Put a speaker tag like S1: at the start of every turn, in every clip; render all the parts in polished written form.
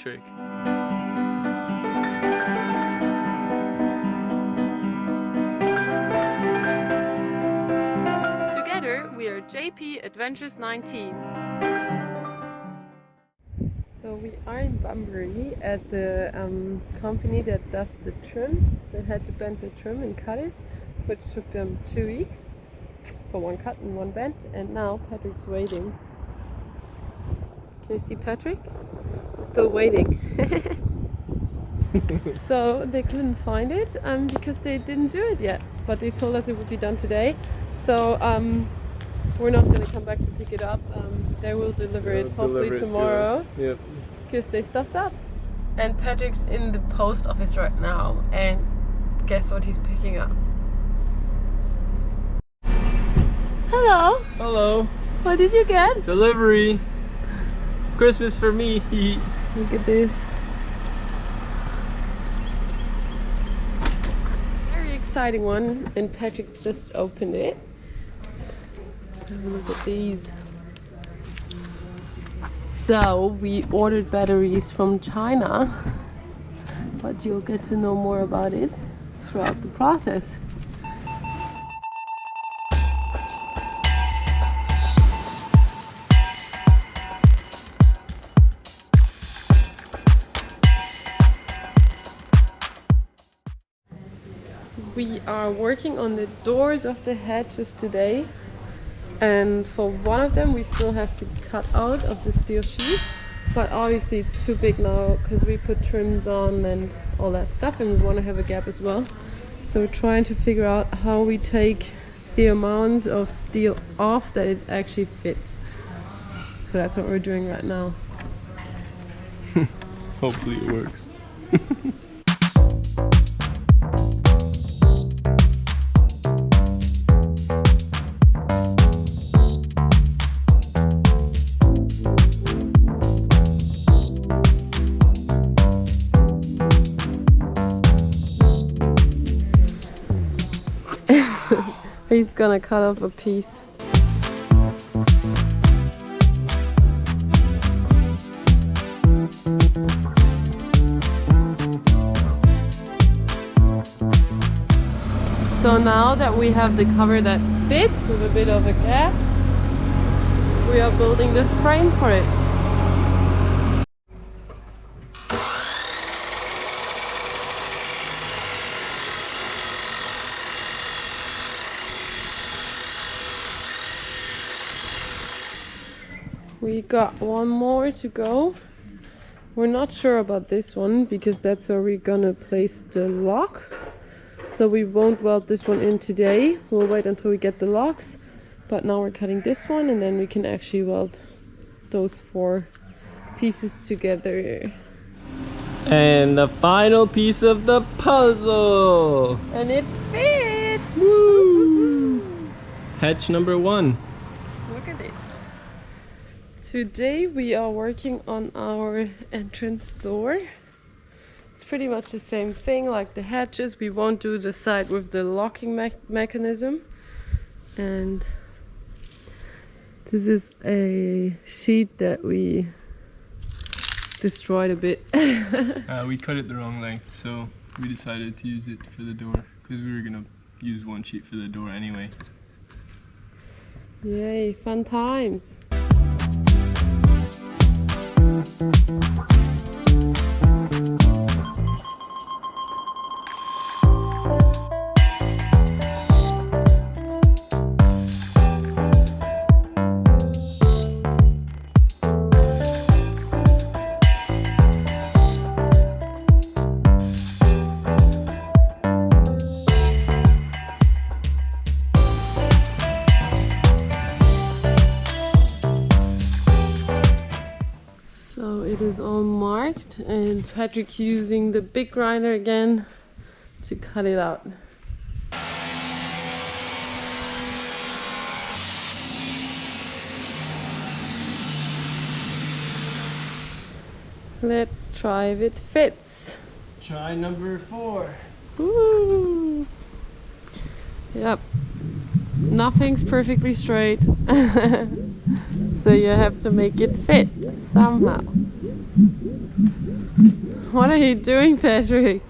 S1: Patrick.
S2: Together we are JP Adventures 19. So we are in Bunbury at the company that does the trim. They had to bend the trim and cut it, which took them 2 weeks for one cut and one bend, and now Patrick's waiting. Can you see Patrick? Still waiting. So they couldn't find it because they didn't do it yet, but they told us it would be done today. So we're not going to come back to pick it up. They will deliver it hopefully tomorrow.
S1: Yep.
S2: Because they stuffed up. And Patrick's in the post office right now, and guess what he's picking up? Hello!
S1: Hello.
S2: What did you get?
S1: Delivery. Christmas for me.
S2: Look at this. Very exciting one, and Patrick just opened it. Have a look at these. So we ordered batteries from China, but you'll get to know more about it throughout the process. We are working on the doors of the hatches today, and for one of them we still have to cut out of the steel sheet, but obviously it's too big now because we put trims on and all that stuff, and we want to have a gap as well. So we're trying to figure out how we take the amount of steel off that it actually fits. So that's what we're doing right now.
S1: Hopefully it works.
S2: He's gonna cut off a piece. So now that we have the cover that fits with a bit of a gap, we are building the frame for it. We got one more to go. We're not sure about this one because that's where we're gonna place the lock. So we won't weld this one in today. We'll wait until we get the locks. But now we're cutting this one, and then we can actually weld those 4 pieces together.
S1: And the final piece of the puzzle.
S2: And it fits!
S1: Woo! Hatch number 1.
S2: Look at this. Today we are working on our entrance door. It's pretty much the same thing like the hatches. We won't do the side with the locking mechanism. And this is a sheet that we destroyed a bit.
S1: We cut it the wrong length, so we decided to use it for the door because we were gonna use one sheet for the door anyway.
S2: Yay, fun times. It is all marked, and Patrick's using the big grinder again to cut it out. Let's try if it fits.
S1: Try number 4.
S2: Woo! Yep. Nothing's perfectly straight. So you have to make it fit somehow. What are you doing, Patrick?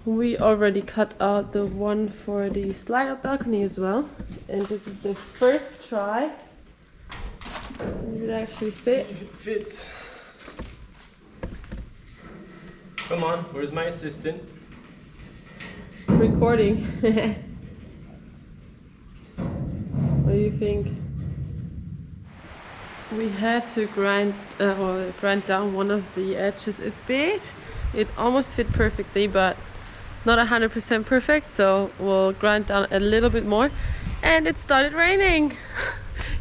S2: We already cut out the one for the slide-out balcony as well, and this is the first try. It actually fits.
S1: It fits. Come on, where's my assistant?
S2: Recording. What do you think? We had to grind down one of the edges a bit. It almost fit perfectly, but not 100% perfect, so we'll grind down a little bit more. And it started raining.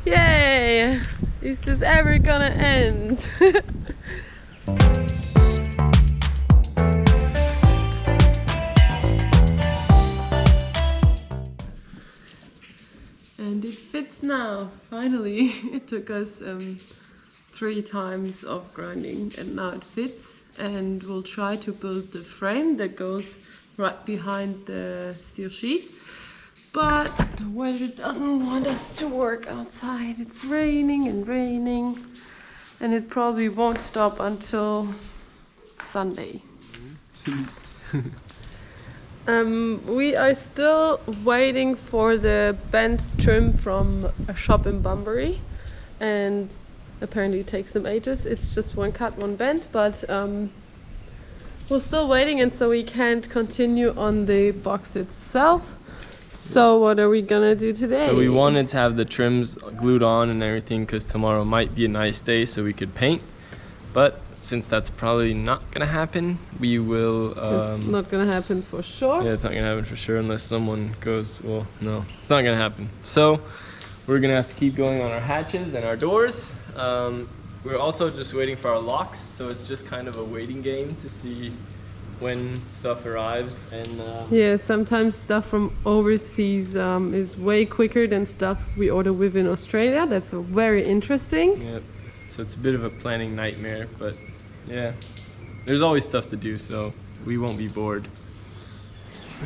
S2: Yay! Is this ever gonna end? And it fits now, finally. It took us 3 times of grinding, and now it fits. And we'll try to build the frame that goes right behind the steel sheet. But the weather doesn't want us to work outside. It's raining and raining, and it probably won't stop until Sunday. We are still waiting for the bent trim from a shop in Bunbury, and apparently it takes them ages. It's just one cut, one bend, but we're still waiting, and so we can't continue on the box itself. So what are we gonna do today?
S1: So we wanted to have the trims glued on and everything because tomorrow might be a nice day so we could paint. But since that's probably not gonna happen, we will...
S2: it's not gonna happen for sure.
S1: Yeah, it's not gonna happen for sure unless someone goes, well, no, it's not gonna happen. So we're gonna have to keep going on our hatches and our doors. We're also just waiting for our locks, so it's just kind of a waiting game to see when stuff arrives. And
S2: yeah, sometimes stuff from overseas is way quicker than stuff we order within Australia. That's very interesting.
S1: yeah, so it's a bit of a planning nightmare, but yeah, there's always stuff to do, so we won't be bored.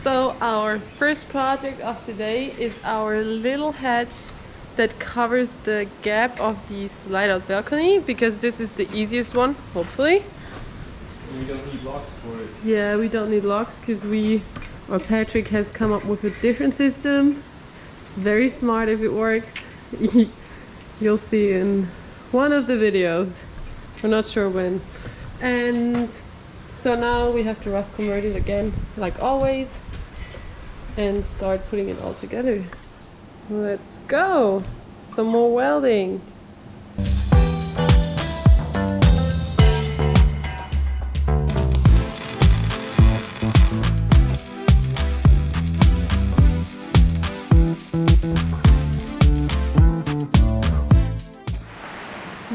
S2: So our first project of today is our little hatch that covers the gap of the slide-out balcony, because this is the easiest one, hopefully.
S1: We don't need locks for it.
S2: Yeah, we don't need locks because Patrick has come up with a different system. Very smart if it works. You'll see in one of the videos. We're not sure when. And so now we have to rust convert it again, like always, and start putting it all together. Let's go! Some more welding.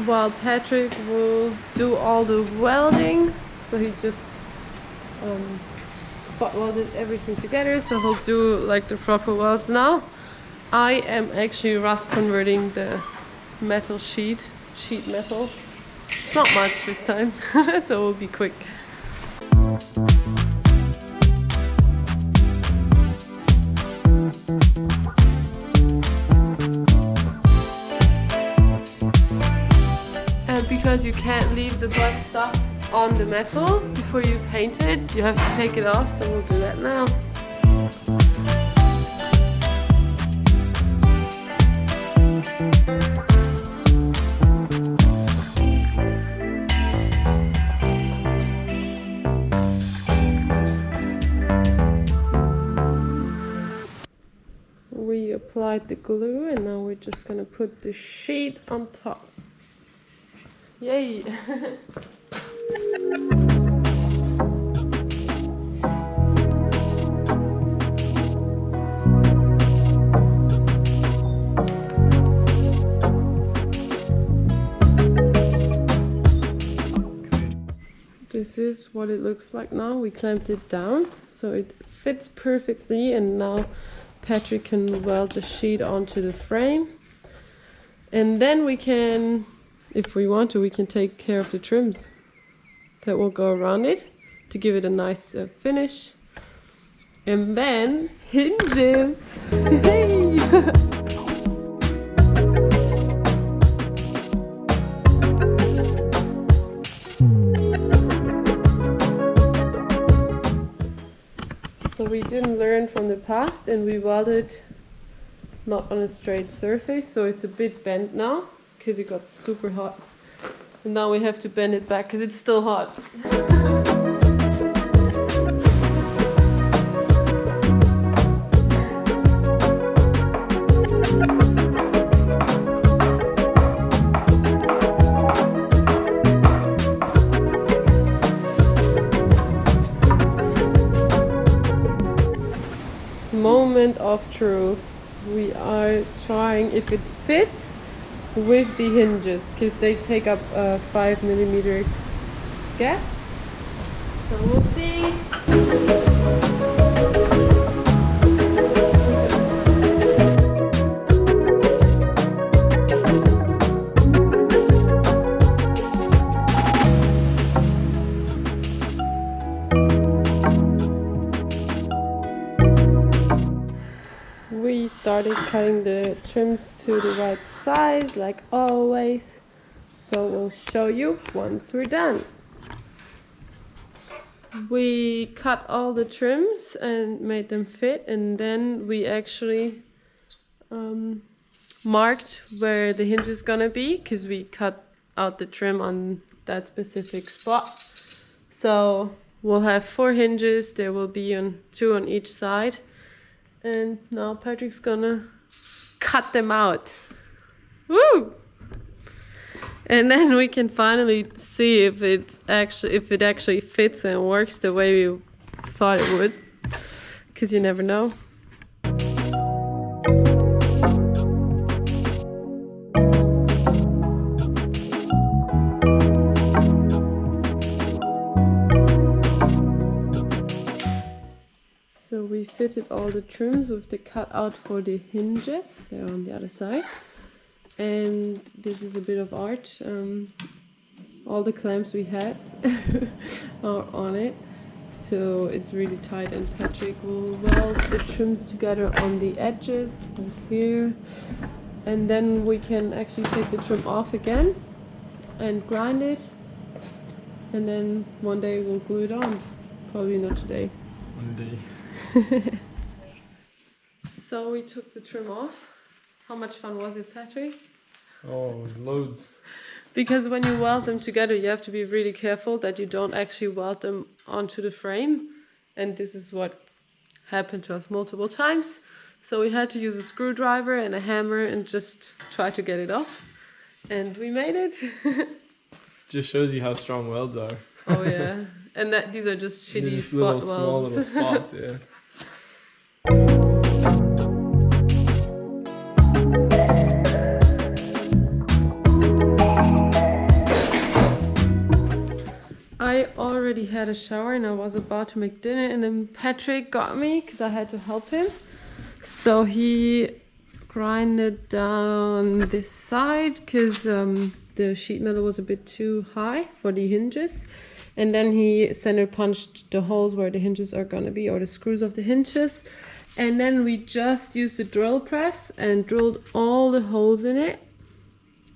S2: While Patrick will do all the welding, so he just spot welded everything together, so he'll do like the proper welds now. I am actually rust converting the metal sheet metal. It's not much this time, so we'll be quick. And because you can't leave the black stuff on the metal before you paint it, you have to take it off, so we'll do that now. We applied the glue, and now we're just gonna put the sheet on top. Yay! This is what it looks like now. We clamped it down so it fits perfectly, and now Patrick can weld the sheet onto the frame, and then we can if we want to, we can take care of the trims that will go around it to give it a nice finish. And then hinges. Hey! So we didn't learn from the past and we welded not on a straight surface, so it's a bit bent now because it got super hot. And now we have to bend it back because it's still hot. Moment of truth. We are trying if it fits with the hinges because they take up a 5mm gap. So we'll see. We started cutting the trims to the right size like always, so we'll show you once we're done. We cut all the trims and made them fit, and then we actually marked where the hinge is gonna be because we cut out the trim on that specific spot. So we'll have 4 hinges, there will be 2 on each side. And now Patrick's gonna cut them out. Woo! And then we can finally see if it actually fits and works the way we thought it would. Because you never know. So we fitted all the trims with the cutout for the hinges. They're on the other side. And this is a bit of art. All the clamps we had are on it. So it's really tight, and Patrick will weld the trims together on the edges, like here. And then we can actually take the trim off again and grind it. And then one day we'll glue it on. Probably not today.
S1: One day.
S2: So we took the trim off. How much fun was it, Patrick?
S1: Oh, loads.
S2: Because when you weld them together, you have to be really careful that you don't actually weld them onto the frame. And this is what happened to us multiple times. So we had to use a screwdriver and a hammer and just try to get it off. And we made it.
S1: Just shows you how strong welds are.
S2: Oh yeah. And these are just shitty
S1: just
S2: spot welds.
S1: small little spots, yeah.
S2: I already had a shower and I was about to make dinner, and then Patrick got me because I had to help him. So he grinded down this side because the sheet metal was a bit too high for the hinges. And then he center punched the holes where the hinges are gonna be, or the screws of the hinges. And then we just used the drill press and drilled all the holes in it.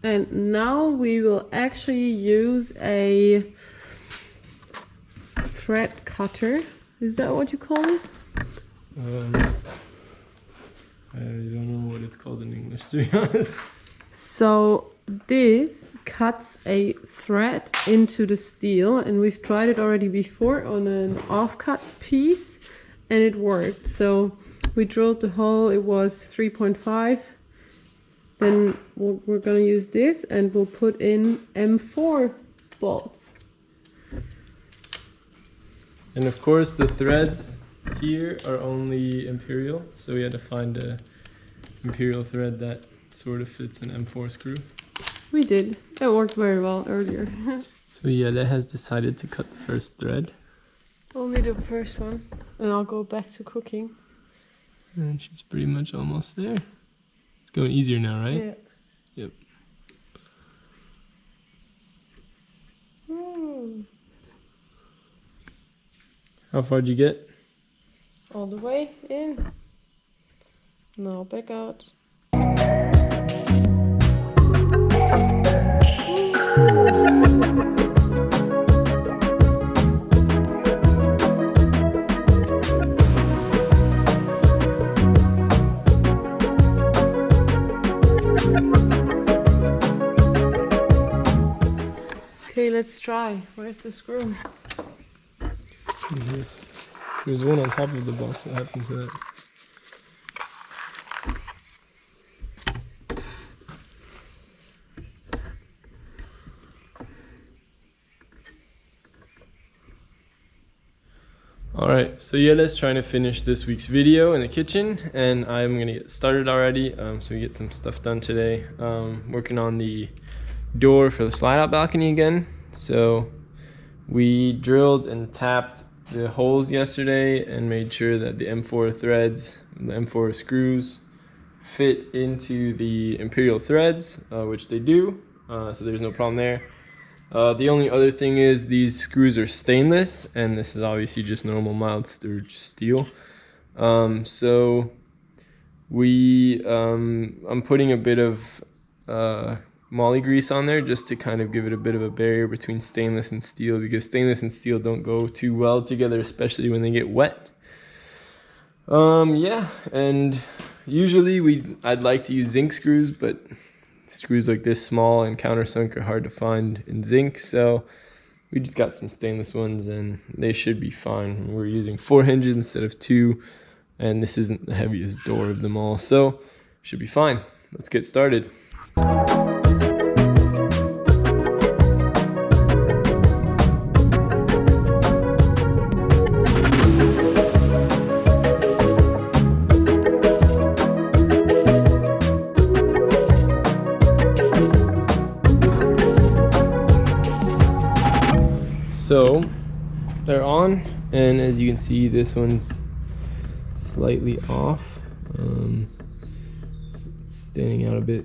S2: And now we will actually use a thread cutter. Is that what you call it?
S1: I don't know what it's called in English, to be honest.
S2: So this cuts a thread into the steel, and we've tried it already before on an offcut piece and it worked. So we drilled the hole, it was 3.5. Then we're gonna use this and we'll put in M4 bolts.
S1: And of course the threads here are only imperial, so we had to find a imperial thread that sort of fits an M4 screw.
S2: We did. That worked very well earlier.
S1: So Jelle has decided to cut the first thread.
S2: Only the first one. And I'll go back to cooking.
S1: And she's pretty much almost there. It's going easier now, right?
S2: Yeah.
S1: Yep. How far'd you get?
S2: All the way in. Now back out. Okay, let's try. Where's the screw?
S1: There's one on top of the box. What happened to that? Alright, so Yele's trying to finish this week's video in the kitchen, and I'm gonna get started already, so we get some stuff done today. Working on the door for the slide out balcony again. So we drilled and tapped the holes yesterday and made sure that the M4 threads, the M4 screws fit into the Imperial threads, which they do, so there's no problem there. The only other thing is these screws are stainless, and this is obviously just normal mild sturge steel. So I'm putting a bit of moly grease on there just to kind of give it a bit of a barrier between stainless and steel, because stainless and steel don't go too well together, especially when they get wet. Yeah, and usually I'd like to use zinc screws, but screws like this small and countersunk are hard to find in zinc, so we just got some stainless ones and they should be fine. We're using 4 hinges instead of 2, and this isn't the heaviest door of them all, so should be fine. Let's get started. So they're on, and as you can see, this one's slightly off. It's standing out a bit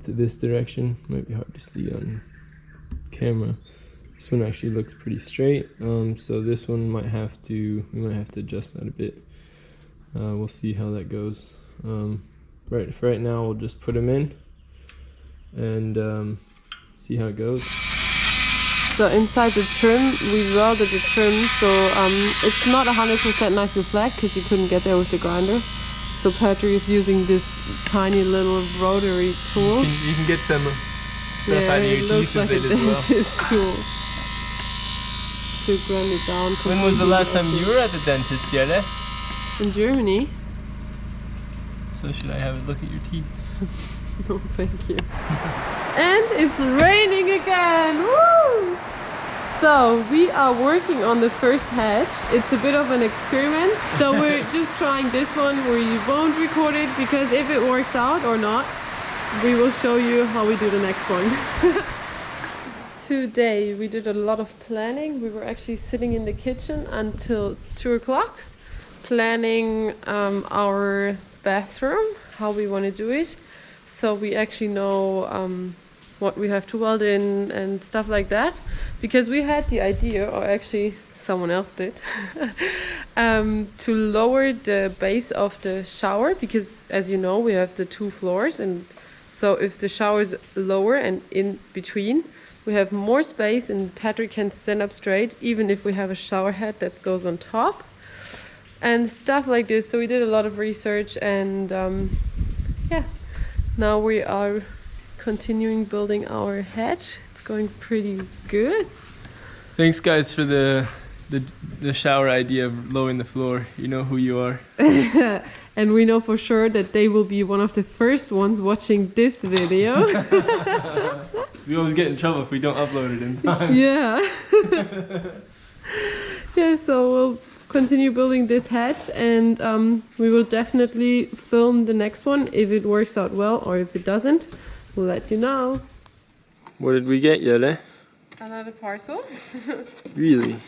S1: to this direction. Might be hard to see on camera. This one actually looks pretty straight. So this one we might have to adjust that a bit. We'll see how that goes. For right now, we'll just put them in and see how it goes.
S2: So inside the trim, we welded the trim, so it's not 100% nicely flat because you couldn't get there with the grinder. So Patrick is using this tiny little rotary tool.
S1: You can get some stuff out of your
S2: looks
S1: teeth
S2: like
S1: with
S2: a
S1: it as well.
S2: dentist tool to grind it down.
S1: When was the last time you were at the dentist, Jelle?
S2: In Germany.
S1: So should I have a look at your teeth?
S2: No, thank you. And it's raining again! Woo! So we are working on the first hatch. It's a bit of an experiment. So we're just trying this one where you won't record it, because if it works out or not, we will show you how we do the next one. Today we did a lot of planning. We were actually sitting in the kitchen until 2 o'clock planning our bathroom, how we want to do it. So we actually know what we have to weld in and stuff like that, because we had the idea, or actually someone else did, to lower the base of the shower, because as you know we have the 2 floors, and so if the shower is lower and in between, we have more space and Patrick can stand up straight even if we have a shower head that goes on top and stuff like this. So we did a lot of research, and yeah, now we are continuing building our hatch. It's going pretty good.
S1: Thanks guys for the shower idea of lowering the floor. You know who you are.
S2: And we know for sure that they will be one of the first ones watching this video.
S1: We always get in trouble if we don't upload it in time.
S2: Yeah. Yeah, so we'll continue building this hatch, and we will definitely film the next one if it works out well, or if it doesn't, we'll let you know.
S1: What did we get, Jelle?
S2: Another parcel.
S1: Really?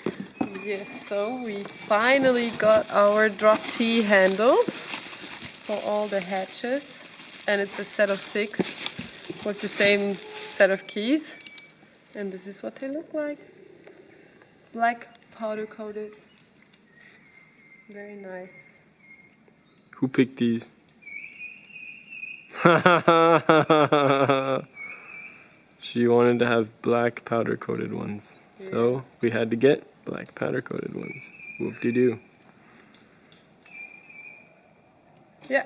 S2: Yes, so we finally got our drop T handles for all the hatches, and it's a set of 6 with the same set of keys, and this is what they look like. Black powder coated. Very nice.
S1: Who picked these? She wanted to have black powder coated ones.
S2: Yes.
S1: So we had to get black powder coated ones. Whoop-de-doo.
S2: Yeah.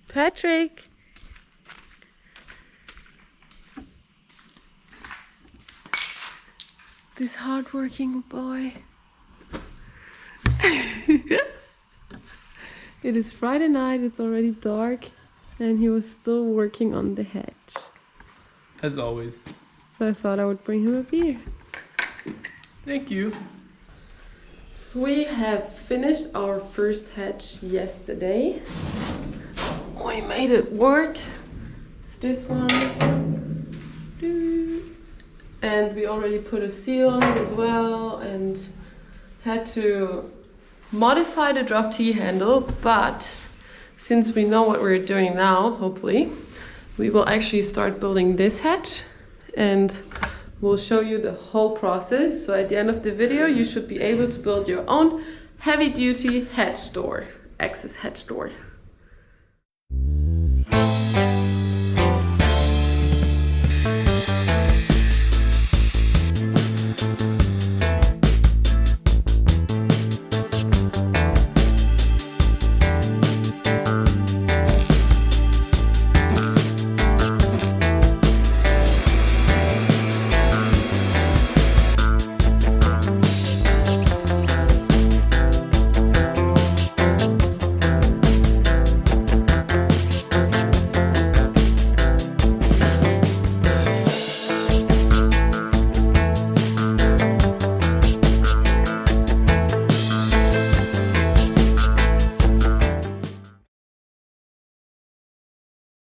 S2: Patrick. This hardworking boy. It is Friday night, it's already dark, and he was still working on the hatch.
S1: As always.
S2: So I thought I would bring him a beer.
S1: Thank you.
S2: We have finished our first hatch yesterday. We made it work. It's this one. And we already put a seal on it as well and had to modify the drop T handle, but since we know what we're doing now, hopefully, we will actually start building this hatch and we'll show you the whole process. So at the end of the video, you should be able to build your own heavy-duty hatch door, access hatch door.